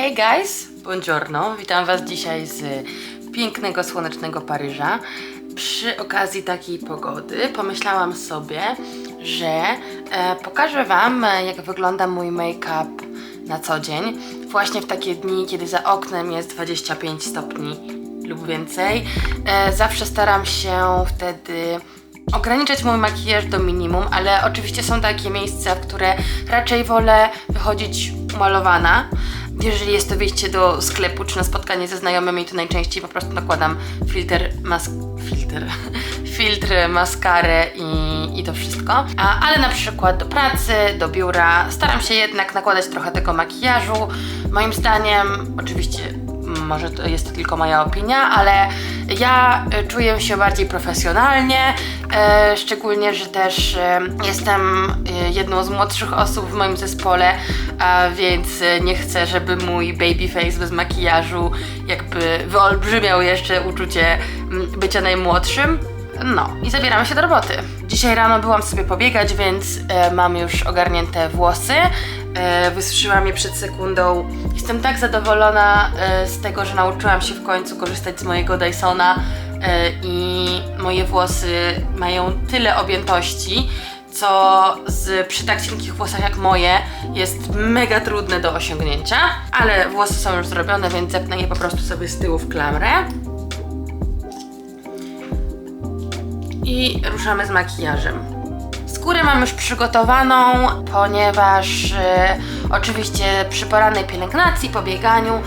Hey guys, buongiorno, witam Was dzisiaj z pięknego, słonecznego Paryża. Przy okazji takiej pogody pomyślałam sobie, że pokażę Wam, jak wygląda mój make-up na co dzień. Właśnie w takie dni, kiedy za oknem jest 25 stopni lub więcej. Zawsze staram się wtedy ograniczać mój makijaż do minimum, ale oczywiście są takie miejsca, w które raczej wolę wychodzić umalowana. Jeżeli jest to wyjście do sklepu czy na spotkanie ze znajomymi, to najczęściej po prostu nakładam filtr, maskarę i to wszystko. Ale na przykład do pracy, do biura staram się jednak nakładać trochę tego makijażu. Moim zdaniem, oczywiście może to jest to tylko moja opinia, ale ja czuję się bardziej profesjonalnie, szczególnie, że też jestem jedną z młodszych osób w moim zespole, więc nie chcę, żeby mój baby face bez makijażu jakby wyolbrzymiał jeszcze uczucie bycia najmłodszym. No i zabieramy się do roboty. Dzisiaj rano byłam sobie pobiegać, więc mam już ogarnięte włosy. Wysuszyłam je przed sekundą. Jestem tak zadowolona z tego, że nauczyłam się w końcu korzystać z mojego Dysona i moje włosy mają tyle objętości, co przy tak cienkich włosach jak moje jest mega trudne do osiągnięcia. Ale włosy są już zrobione, więc zepnę je po prostu sobie z tyłu w klamrę. I ruszamy z makijażem. Skórę mam już przygotowaną, ponieważ oczywiście przy porannej pielęgnacji, po bieganiu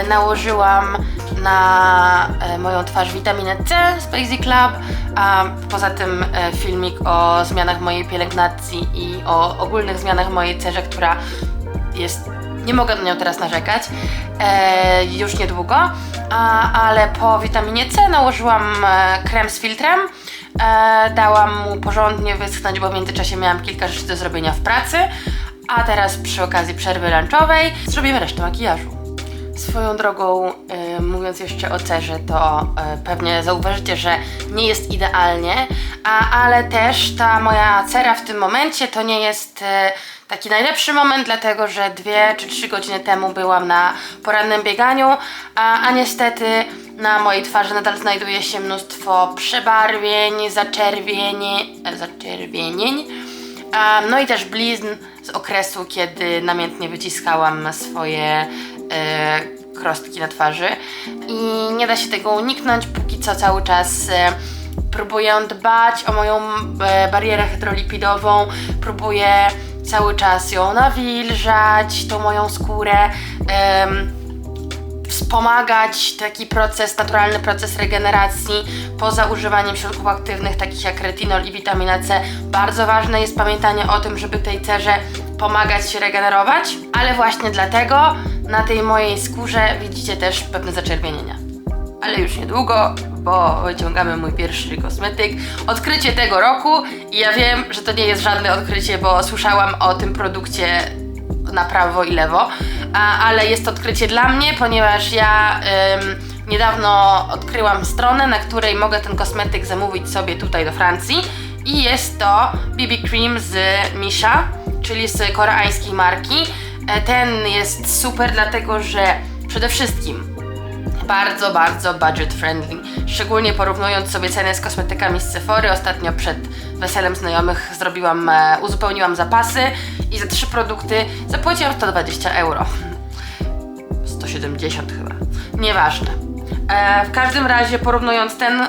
nałożyłam na moją twarz witaminę C z Basic Club, a poza tym filmik o zmianach mojej pielęgnacji i o ogólnych zmianach mojej cerze, która jest... Nie mogę na nią teraz narzekać, już niedługo, ale po witaminie C nałożyłam krem z filtrem. Dałam mu porządnie wyschnąć, bo w międzyczasie miałam kilka rzeczy do zrobienia w pracy, a teraz przy okazji przerwy lunchowej zrobimy resztę makijażu. Swoją drogą, mówiąc jeszcze o cerze, to pewnie zauważycie, że nie jest idealnie, ale też ta moja cera w tym momencie to nie jest taki najlepszy moment, dlatego że 2 czy 3 godziny temu byłam na porannym bieganiu, a niestety na mojej twarzy nadal znajduje się mnóstwo przebarwień, zaczerwienień, no i też blizn z okresu, kiedy namiętnie wyciskałam swoje krostki na twarzy i nie da się tego uniknąć. Póki co cały czas próbuję dbać o moją barierę hydrolipidową, próbuję cały czas ją nawilżać, tą moją skórę, wspomagać taki proces, naturalny proces regeneracji poza używaniem środków aktywnych takich jak retinol i witamina C. Bardzo ważne jest pamiętanie o tym, żeby tej cerze pomagać się regenerować, ale właśnie dlatego na tej mojej skórze widzicie też pewne zaczerwienienia. Ale już niedługo, bo wyciągamy mój pierwszy kosmetyk. Odkrycie tego roku i ja wiem, że to nie jest żadne odkrycie, bo słyszałam o tym produkcie na prawo i lewo, ale jest to odkrycie dla mnie, ponieważ ja niedawno odkryłam stronę, na której mogę ten kosmetyk zamówić sobie tutaj do Francji i jest to BB Cream z Misha, czyli z koreańskiej marki. Ten jest super, dlatego że przede wszystkim bardzo budget friendly, szczególnie porównując sobie cenę z kosmetykami z Sephory. Ostatnio przed weselem znajomych uzupełniłam zapasy i za 3 produkty zapłaciłam 120 euro. 170 chyba, nieważne. W każdym razie porównując ten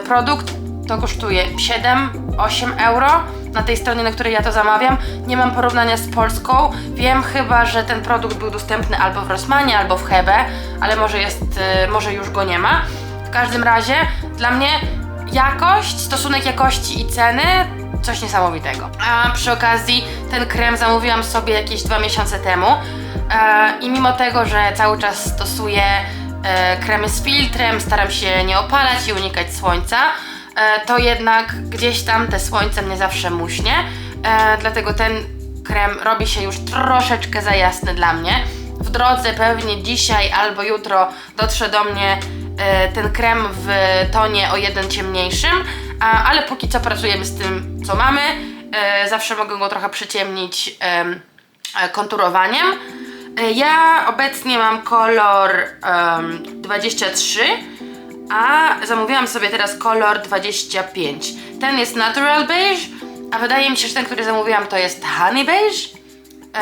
produkt, to kosztuje 7-8 euro na tej stronie, na której ja to zamawiam. Nie mam porównania z Polską. Wiem chyba, że ten produkt był dostępny albo w Rossmanie, albo w Hebe, ale może już go nie ma. W każdym razie dla mnie jakość, stosunek jakości i ceny coś niesamowitego. A przy okazji ten krem zamówiłam sobie jakieś 2 miesiące temu i mimo tego, że cały czas stosuję kremy z filtrem, staram się nie opalać i unikać słońca, to jednak gdzieś tam te słońce mnie zawsze muśnie, dlatego ten krem robi się już troszeczkę za jasny dla mnie. W drodze pewnie dzisiaj albo jutro dotrze do mnie ten krem w tonie o 1 ciemniejszym, ale póki co pracujemy z tym, co mamy. Zawsze mogę go trochę przyciemnić konturowaniem. Ja obecnie mam kolor 23, a zamówiłam sobie teraz kolor 25. Ten jest Natural Beige, a wydaje mi się, że ten, który zamówiłam, to jest Honey Beige.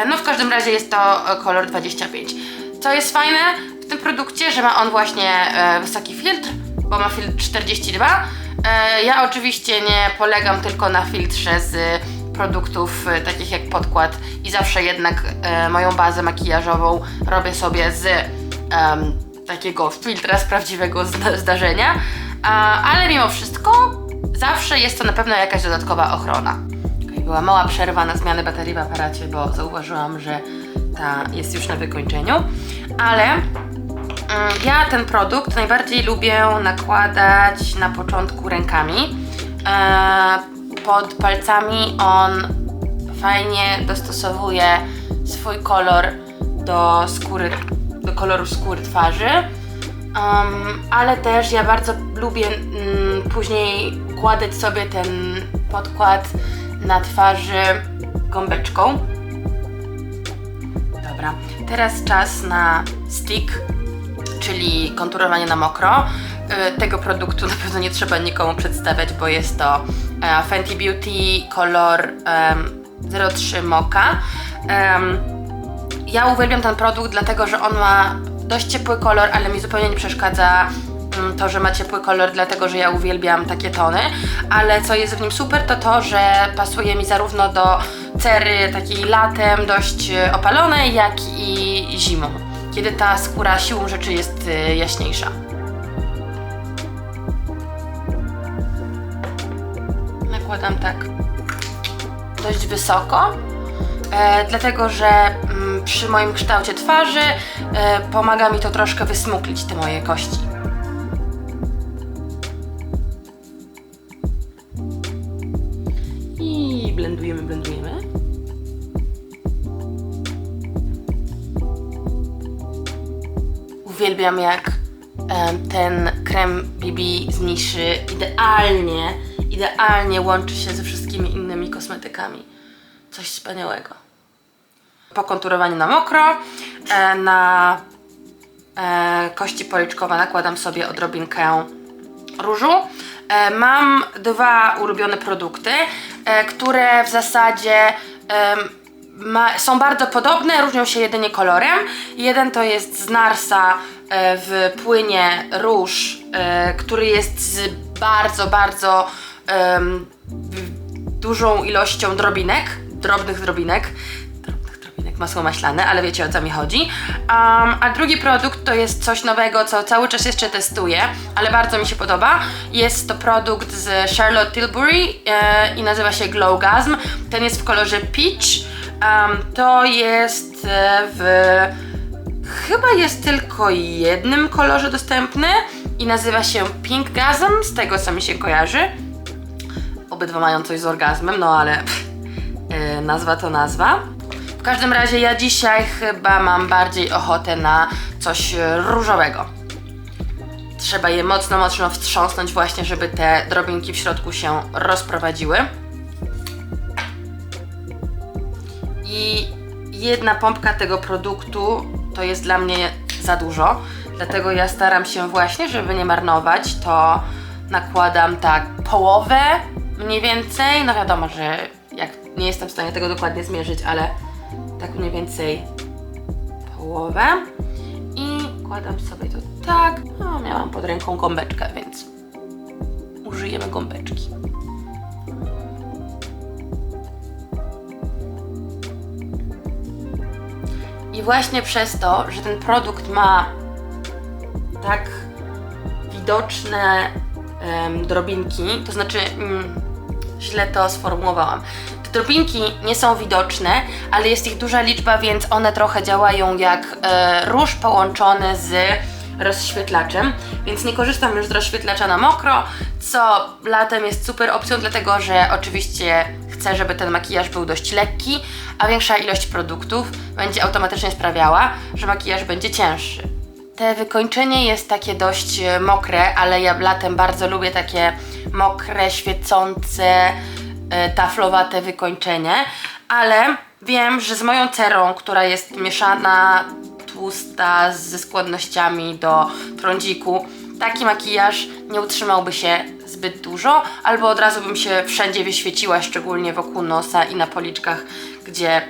No w każdym razie jest to kolor 25. Co jest fajne w tym produkcie, że ma on właśnie wysoki filtr, bo ma filtr 42. Ja oczywiście nie polegam tylko na filtrze z produktów takich jak podkład i zawsze jednak moją bazę makijażową robię sobie z takiego filtra z prawdziwego zdarzenia, ale mimo wszystko zawsze jest to na pewno jakaś dodatkowa ochrona. Była mała przerwa na zmianę baterii w aparacie, bo zauważyłam, że ta jest już na wykończeniu, ale ja ten produkt najbardziej lubię nakładać na początku rękami. Pod palcami on fajnie dostosowuje swój kolor do skóry, do koloru skóry twarzy, ale też ja bardzo lubię później kładać sobie ten podkład na twarzy gąbeczką. Dobra, teraz czas na stick, czyli konturowanie na mokro. Tego produktu na pewno nie trzeba nikomu przedstawiać, bo jest to Fenty Beauty kolor 03 Mocha. Ja uwielbiam ten produkt, dlatego że on ma dość ciepły kolor, ale mi zupełnie nie przeszkadza to, że ma ciepły kolor, dlatego że ja uwielbiam takie tony, ale co jest w nim super, to to, że pasuje mi zarówno do cery takiej latem dość opalonej, jak i zimą, kiedy ta skóra siłą rzeczy jest jaśniejsza. Nakładam tak dość wysoko, dlatego że przy moim kształcie twarzy pomaga mi to troszkę wysmuklić te moje kości. I blendujemy, blendujemy. Uwielbiam, jak ten krem BB z niszy idealnie łączy się ze wszystkimi innymi kosmetykami. Coś wspaniałego. Po konturowaniu na mokro, na kości policzkowe nakładam sobie odrobinkę różu. Mam dwa ulubione produkty, które w zasadzie są bardzo podobne, różnią się jedynie kolorem. Jeden to jest z Narsa w płynie róż, który jest z bardzo dużą ilością drobnych drobinek, masło maślane, ale wiecie, o co mi chodzi. A drugi produkt to jest coś nowego, co cały czas jeszcze testuję, ale bardzo mi się podoba. Jest to produkt z Charlotte Tilbury i nazywa się Glowgasm. Ten jest w kolorze Peach. To jest chyba jest tylko jednym kolorze dostępny i nazywa się Pinkgasm, z tego co mi się kojarzy. Obydwa mają coś z orgazmem, no ale nazwa to nazwa. W każdym razie ja dzisiaj chyba mam bardziej ochotę na coś różowego. Trzeba je mocno wstrząsnąć właśnie, żeby te drobinki w środku się rozprowadziły. I jedna pompka tego produktu to jest dla mnie za dużo, dlatego ja staram się właśnie, żeby nie marnować, to nakładam tak połowę mniej więcej. No wiadomo, że jak nie jestem w stanie tego dokładnie zmierzyć, ale tak mniej więcej połowę i kładam sobie to tak. No, miałam pod ręką gąbeczkę, więc użyjemy gąbeczki. I właśnie przez to, że ten produkt ma tak widoczne drobinki, to znaczy źle to sformułowałam. Te drobinki nie są widoczne, ale jest ich duża liczba, więc one trochę działają jak róż połączony z rozświetlaczem, więc nie korzystam już z rozświetlacza na mokro, co latem jest super opcją, dlatego że oczywiście chcę, żeby ten makijaż był dość lekki, a większa ilość produktów będzie automatycznie sprawiała, że makijaż będzie cięższy. Te wykończenie jest takie dość mokre, ale ja latem bardzo lubię takie mokre, świecące, taflowate wykończenie, ale wiem, że z moją cerą, która jest mieszana, tłusta, ze skłonnościami do trądziku, taki makijaż nie utrzymałby się zbyt dużo, albo od razu bym się wszędzie wyświeciła, szczególnie wokół nosa i na policzkach, gdzie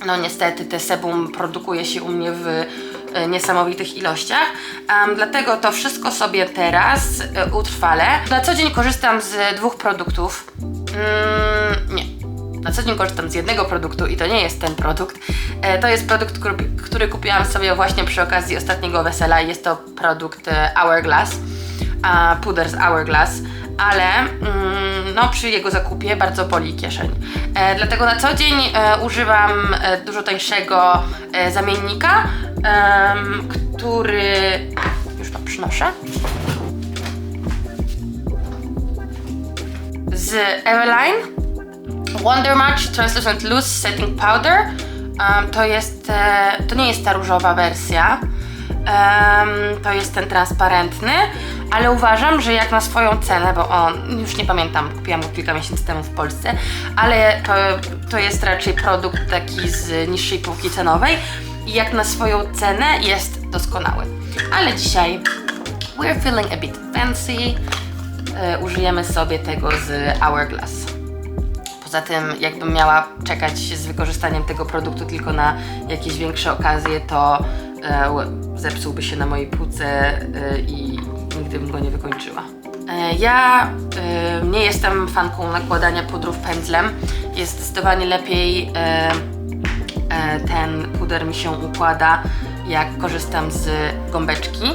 no niestety te sebum produkuje się u mnie w niesamowitych ilościach. Dlatego to wszystko sobie teraz utrwalę. Na co dzień korzystam z 2 produktów. Nie. Na co dzień korzystam z jednego produktu i to nie jest ten produkt. To jest produkt, który kupiłam sobie właśnie przy okazji ostatniego wesela. Jest to produkt Hourglass, puder z Hourglass, ale no, przy jego zakupie bardzo boli kieszeń. Dlatego na co dzień używam dużo tańszego zamiennika, który już to przynoszę. Z Eveline Wonder Match Translucent Loose Setting Powder. To nie jest ta różowa wersja, to jest ten transparentny, ale uważam, że jak na swoją cenę, bo on, już nie pamiętam, kupiłam go kilka miesięcy temu w Polsce, ale to jest raczej produkt taki z niższej półki cenowej i jak na swoją cenę jest doskonały. Ale dzisiaj we're feeling a bit fancy, użyjemy sobie tego z Hourglass. Poza tym, jakbym miała czekać z wykorzystaniem tego produktu tylko na jakieś większe okazje, to zepsułby się na mojej półce i nigdy bym go nie wykończyła. Ja nie jestem fanką nakładania pudrów pędzlem. Jest zdecydowanie lepiej, ten puder mi się układa, jak korzystam z gąbeczki.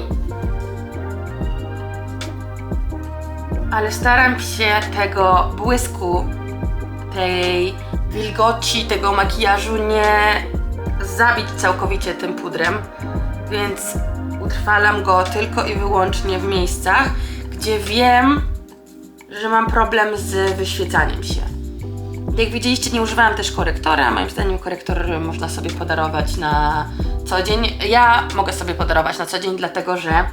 Ale staram się tego błysku, tej wilgoci, tego makijażu nie zabić całkowicie tym pudrem, więc utrwalam go tylko i wyłącznie w miejscach, gdzie wiem, że mam problem z wyświecaniem się. Jak widzieliście, nie używałam też korektora. Moim zdaniem korektor można sobie podarować na co dzień. Ja mogę sobie podarować na co dzień, dlatego że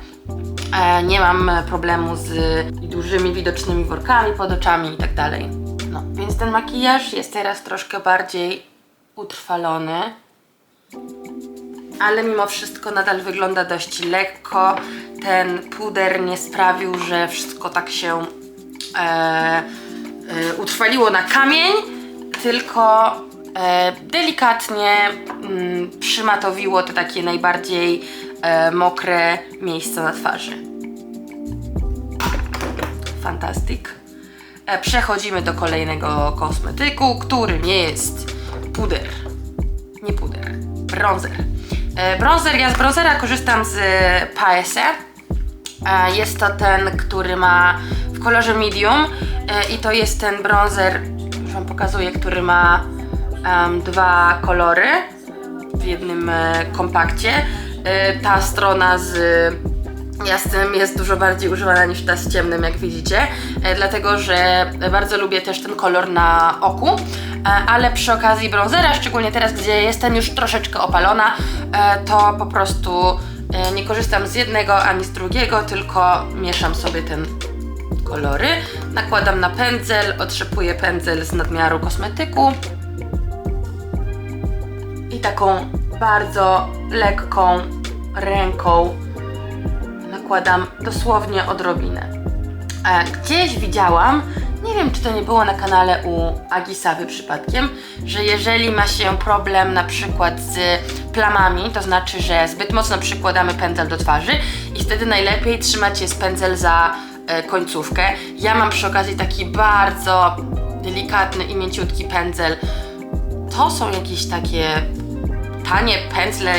nie mam problemu z dużymi, widocznymi workami pod oczami i tak dalej. No, więc ten makijaż jest teraz troszkę bardziej utrwalony, ale mimo wszystko nadal wygląda dość lekko. Ten puder nie sprawił, że wszystko tak się utrwaliło na kamień, tylko delikatnie przymatowiło te takie najbardziej mokre miejsca na twarzy. Fantastic. Przechodzimy do kolejnego kosmetyku, którym jest puder. Nie puder, bronzer. Ja z bronzera korzystam z Paese. Jest to ten, który ma w kolorze medium i to jest ten bronzer, już Wam pokazuję, który ma 2 kolory w jednym kompakcie. Ta strona z jasnym jest dużo bardziej używana niż ta z ciemnym, jak widzicie, dlatego że bardzo lubię też ten kolor na oku, ale przy okazji bronzera, szczególnie teraz, gdzie jestem już troszeczkę opalona, to po prostu nie korzystam z jednego ani z drugiego, tylko mieszam sobie te kolory, nakładam na pędzel, otrzepuję pędzel z nadmiaru kosmetyku i taką bardzo lekką ręką nakładam dosłownie odrobinę. Gdzieś widziałam, nie wiem czy to nie było na kanale u Agi Sawy przypadkiem, że jeżeli ma się problem na przykład z plamami, to znaczy, że zbyt mocno przykładamy pędzel do twarzy i wtedy najlepiej trzymać jest pędzel za końcówkę. Ja mam przy okazji taki bardzo delikatny i mięciutki pędzel. To są jakieś takie tanie pędzle,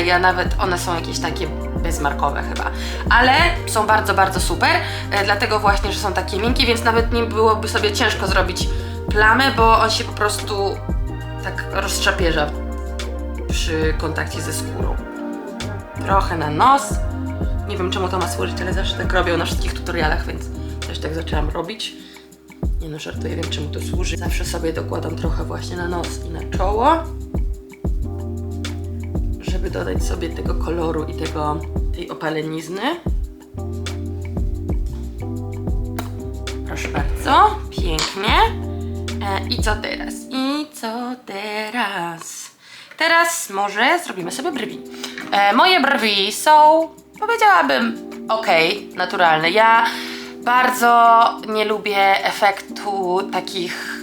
one są jakieś takie bezmarkowe chyba, ale są bardzo, bardzo super, dlatego właśnie, że są takie miękkie, więc nawet nie byłoby sobie ciężko zrobić plamy, bo on się po prostu tak rozczapierza przy kontakcie ze skórą. Trochę na nos. Nie wiem czemu to ma służyć, ale zawsze tak robią na wszystkich tutorialach, więc też tak zaczęłam robić. Nie no, żartuję, wiem czemu to służy. Zawsze sobie dokładam trochę właśnie na nos i na czoło, żeby dodać sobie tego koloru i tej opalenizny. Proszę bardzo, pięknie. I co teraz? Teraz może zrobimy sobie brwi. Moje brwi są, powiedziałabym, okej, naturalne. Ja bardzo nie lubię efektu takich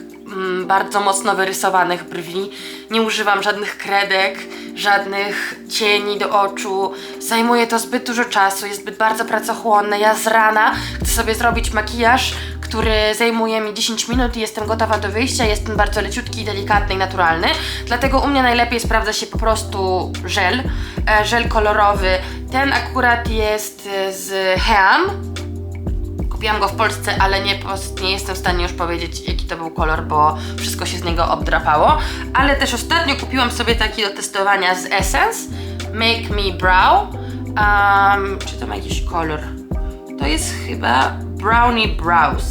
bardzo mocno wyrysowanych brwi. Nie używam żadnych kredek, żadnych cieni do oczu. Zajmuje to zbyt dużo czasu, jest zbyt bardzo pracochłonne. Ja z rana chcę sobie zrobić makijaż, który zajmuje mi 10 minut i jestem gotowa do wyjścia. Jest on bardzo leciutki, delikatny i naturalny. Dlatego u mnie najlepiej sprawdza się po prostu żel. Żel kolorowy. Ten akurat jest z Heam. Kupiłam go w Polsce, ale nie jestem w stanie już powiedzieć, jaki to był kolor, bo wszystko się z niego obdrapało. Ale też ostatnio kupiłam sobie taki do testowania z Essence Make Me Brow. Czy to ma jakiś kolor? To jest chyba Brownie Brows.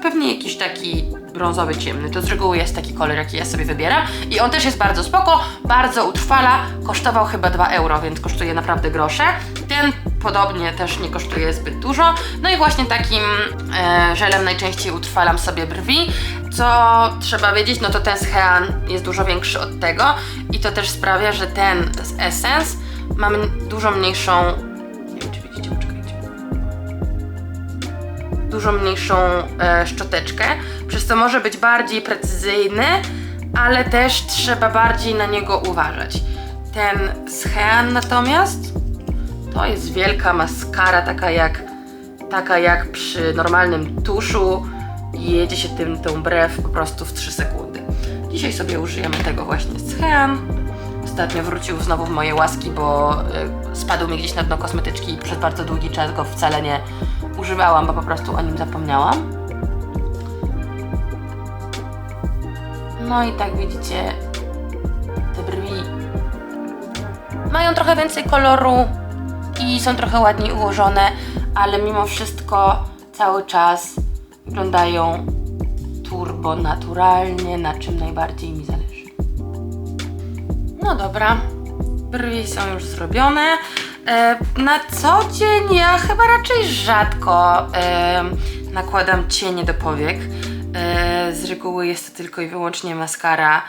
Pewnie jakiś taki brązowy, ciemny. To z reguły jest taki kolor, jaki ja sobie wybieram. I on też jest bardzo spoko, bardzo utrwala. Kosztował chyba 2 euro, więc kosztuje naprawdę grosze. Ten podobnie też nie kosztuje zbyt dużo. No i właśnie takim żelem najczęściej utrwalam sobie brwi. Co trzeba wiedzieć, no to ten z Hean jest dużo większy od tego. I to też sprawia, że ten z Essence mamy dużo mniejszą... Nie wiem, czy widzicie, poczekajcie. Dużo mniejszą szczoteczkę, przez co może być bardziej precyzyjny, ale też trzeba bardziej na niego uważać. Ten z Hean natomiast to jest wielka maskara, taka jak przy normalnym tuszu i jedzie się tą brew po prostu w 3 sekundy. Dzisiaj sobie użyjemy tego właśnie z Hean. Ostatnio wrócił znowu w moje łaski, bo spadł mi gdzieś na dno kosmetyczki i przez bardzo długi czas go wcale nie używałam, bo po prostu o nim zapomniałam. No i tak widzicie, te brwi mają trochę więcej koloru i są trochę ładniej ułożone, ale mimo wszystko cały czas wyglądają turbo naturalnie, na czym najbardziej mi zależy. No dobra, brwi są już zrobione. Na co dzień ja chyba raczej rzadko nakładam cienie do powiek. Z reguły jest to tylko i wyłącznie maskara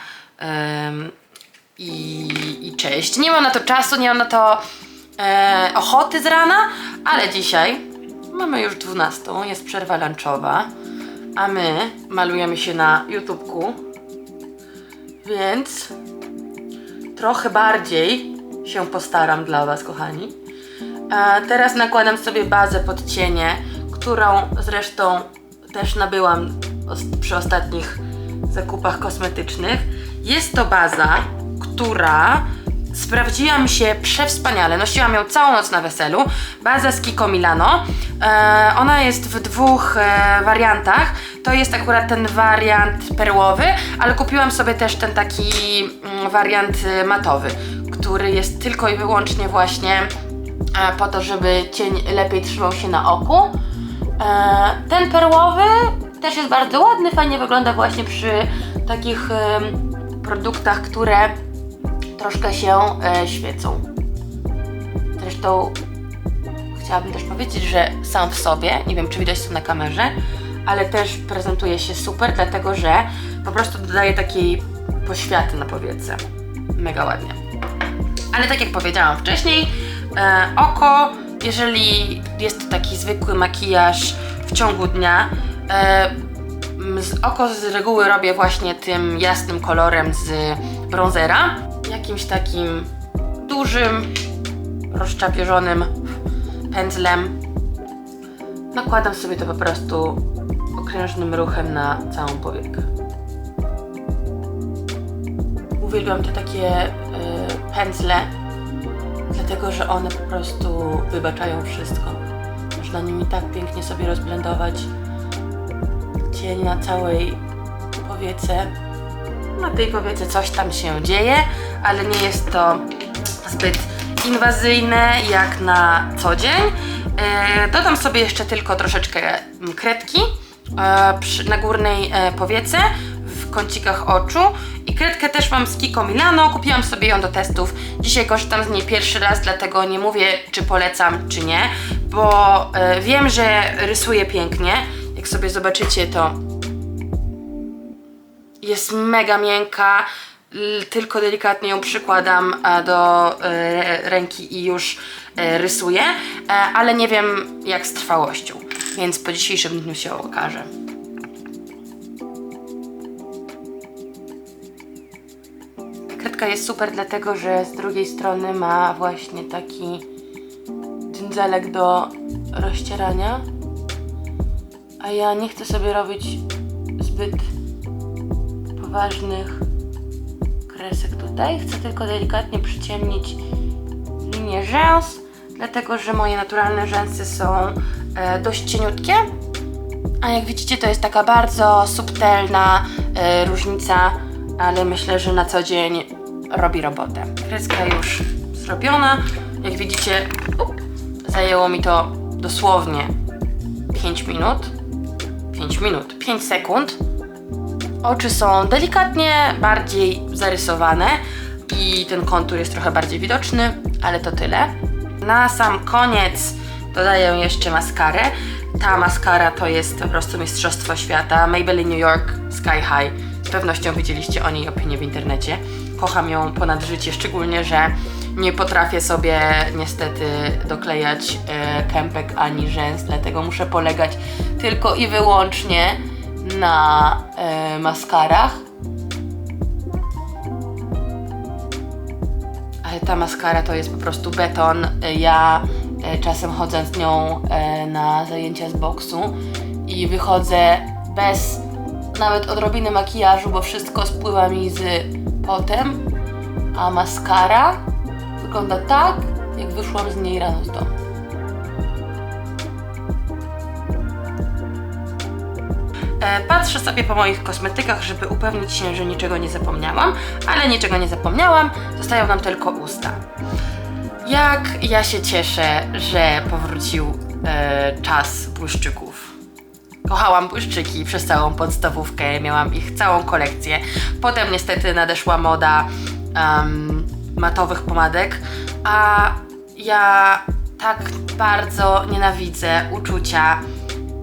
i cześć. Nie mam na to czasu, nie mam na to ochoty z rana, ale dzisiaj mamy już 12, jest przerwa lunchowa, a my malujemy się na YouTubeku, więc trochę bardziej się postaram dla Was, kochani. Teraz nakładam sobie bazę pod cienie, którą zresztą też nabyłam przy ostatnich zakupach kosmetycznych. Jest to baza, która sprawdziła mi się przewspaniale. Nosiłam ją całą noc na weselu. Baza z Kiko Milano. Ona jest w 2 wariantach. To jest akurat ten wariant perłowy, ale kupiłam sobie też ten taki wariant matowy, który jest tylko i wyłącznie właśnie po to, żeby cień lepiej trzymał się na oku. Ten perłowy też jest bardzo ładny, fajnie wygląda właśnie przy takich produktach, które troszkę się świecą. Zresztą chciałabym też powiedzieć, że sam w sobie, nie wiem czy widać to na kamerze, ale też prezentuje się super, dlatego że po prostu dodaje takiej poświaty na powiece. Mega ładnie. Ale tak jak powiedziałam wcześniej, oko, jeżeli jest to taki zwykły makijaż w ciągu dnia, oko z reguły robię właśnie tym jasnym kolorem z bronzera. Jakimś takim dużym, rozczapierzonym pędzlem. Nakładam sobie to po prostu okrężnym ruchem na całą powiekę. Uwielbiam te takie pędzle, dlatego że one po prostu wybaczają wszystko. Można nimi tak pięknie sobie rozblendować cień na całej powiece. Na tej powiece coś tam się dzieje, ale nie jest to zbyt inwazyjne jak na co dzień. Dodam sobie jeszcze tylko troszeczkę kredki na górnej powiece, w kącikach oczu. I kredkę też mam z Kiko Milano, kupiłam sobie ją do testów. Dzisiaj korzystam z niej pierwszy raz, dlatego nie mówię, czy polecam, czy nie, bo wiem, że rysuje pięknie. Jak sobie zobaczycie, to jest mega miękka, tylko delikatnie ją przykładam do ręki i już rysuję, ale nie wiem jak z trwałością, więc po dzisiejszym dniu się okaże. Kredka jest super dlatego, że z drugiej strony ma właśnie taki dędzelek do rozcierania, a ja nie chcę sobie robić zbyt poważnych kresek tutaj. Chcę tylko delikatnie przyciemnić linię rzęs, dlatego że moje naturalne rzęsy są dość cieniutkie, a jak widzicie to jest taka bardzo subtelna różnica, ale myślę, że na co dzień robi robotę. Kreska już zrobiona. Jak widzicie, zajęło mi to dosłownie 5 sekund. Oczy są delikatnie bardziej zarysowane i ten kontur jest trochę bardziej widoczny, ale to tyle. Na sam koniec dodaję jeszcze maskarę. Ta maskara to jest po prostu mistrzostwo świata. Maybelline New York Sky High. Z pewnością widzieliście o niej opinię w internecie. Kocham ją ponad życie, szczególnie, że nie potrafię sobie niestety doklejać kępek ani rzęs, dlatego muszę polegać tylko i wyłącznie na maskarach. Ale ta maskara to jest po prostu beton. Ja czasem chodzę z nią na zajęcia z boksu i wychodzę bez nawet odrobiny makijażu, bo wszystko spływa mi z potem, a maskara wygląda tak, jak wyszłam z niej rano z domu. Patrzę sobie po moich kosmetykach, żeby upewnić się, że niczego nie zapomniałam, ale niczego nie zapomniałam, zostają nam tylko usta. Jak ja się cieszę, że powrócił czas błyszczyków. Kochałam błyszczyki przez całą podstawówkę, miałam ich całą kolekcję. Potem niestety nadeszła moda matowych pomadek, a ja tak bardzo nienawidzę uczucia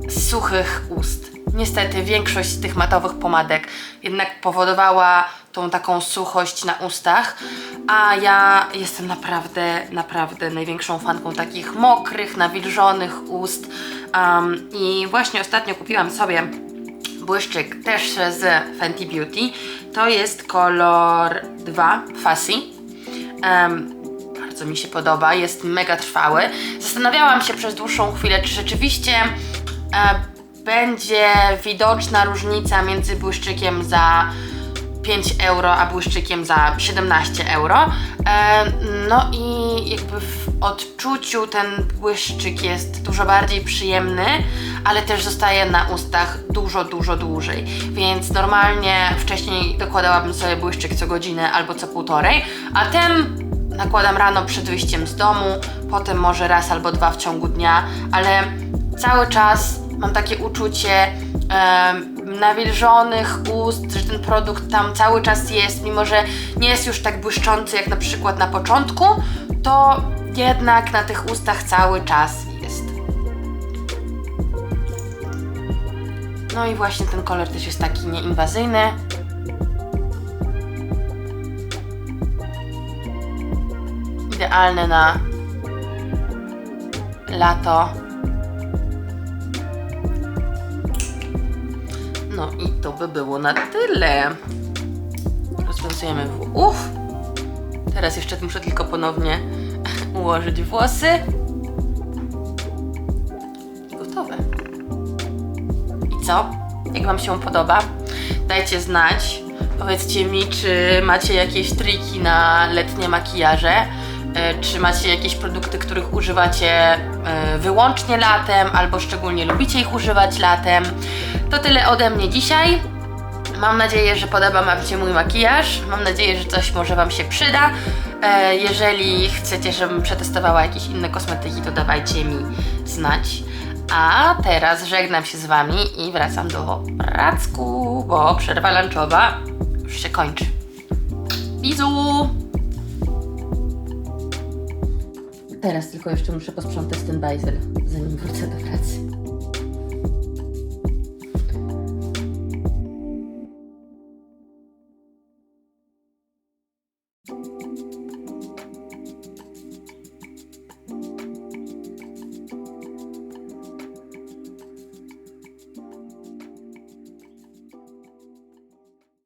suchych ust. Niestety większość z tych matowych pomadek jednak powodowała tą taką suchość na ustach, a ja jestem naprawdę największą fanką takich mokrych, nawilżonych ust. I właśnie ostatnio kupiłam sobie błyszczyk też z Fenty Beauty. To jest kolor 2 Fussy. Bardzo mi się podoba, jest mega trwały. Zastanawiałam się przez dłuższą chwilę, czy rzeczywiście będzie widoczna różnica między błyszczykiem za 5 euro, a błyszczykiem za 17 euro. No i jakby w odczuciu ten błyszczyk jest dużo bardziej przyjemny, ale też zostaje na ustach dużo dłużej. Więc normalnie wcześniej dokładałabym sobie błyszczyk co godzinę albo co półtorej, a ten nakładam rano przed wyjściem z domu, potem może raz albo dwa w ciągu dnia, ale cały czas mam takie uczucie nawilżonych ust, że ten produkt tam cały czas jest, mimo że nie jest już tak błyszczący jak na przykład na początku, to jednak na tych ustach cały czas jest. No i właśnie ten kolor też jest taki nieinwazyjny. Idealny na lato. No i to by było na tyle. Rozwiązujemy włów. Teraz jeszcze muszę tylko ponownie ułożyć włosy. Gotowe. I co? Jak Wam się podoba? Dajcie znać. Powiedzcie mi, czy macie jakieś triki na letnie makijaże. Czy macie jakieś produkty, których używacie wyłącznie latem, albo szczególnie lubicie ich używać latem. To tyle ode mnie dzisiaj. Mam nadzieję, że podoba Wam się mój makijaż. Mam nadzieję, że coś może Wam się przyda. Jeżeli chcecie, żebym przetestowała jakieś inne kosmetyki, to dawajcie mi znać. A teraz żegnam się z Wami i wracam do pracku, bo przerwa lunchowa już się kończy. Bizu! Teraz tylko jeszcze muszę posprzątać ten bajzel, zanim wrócę do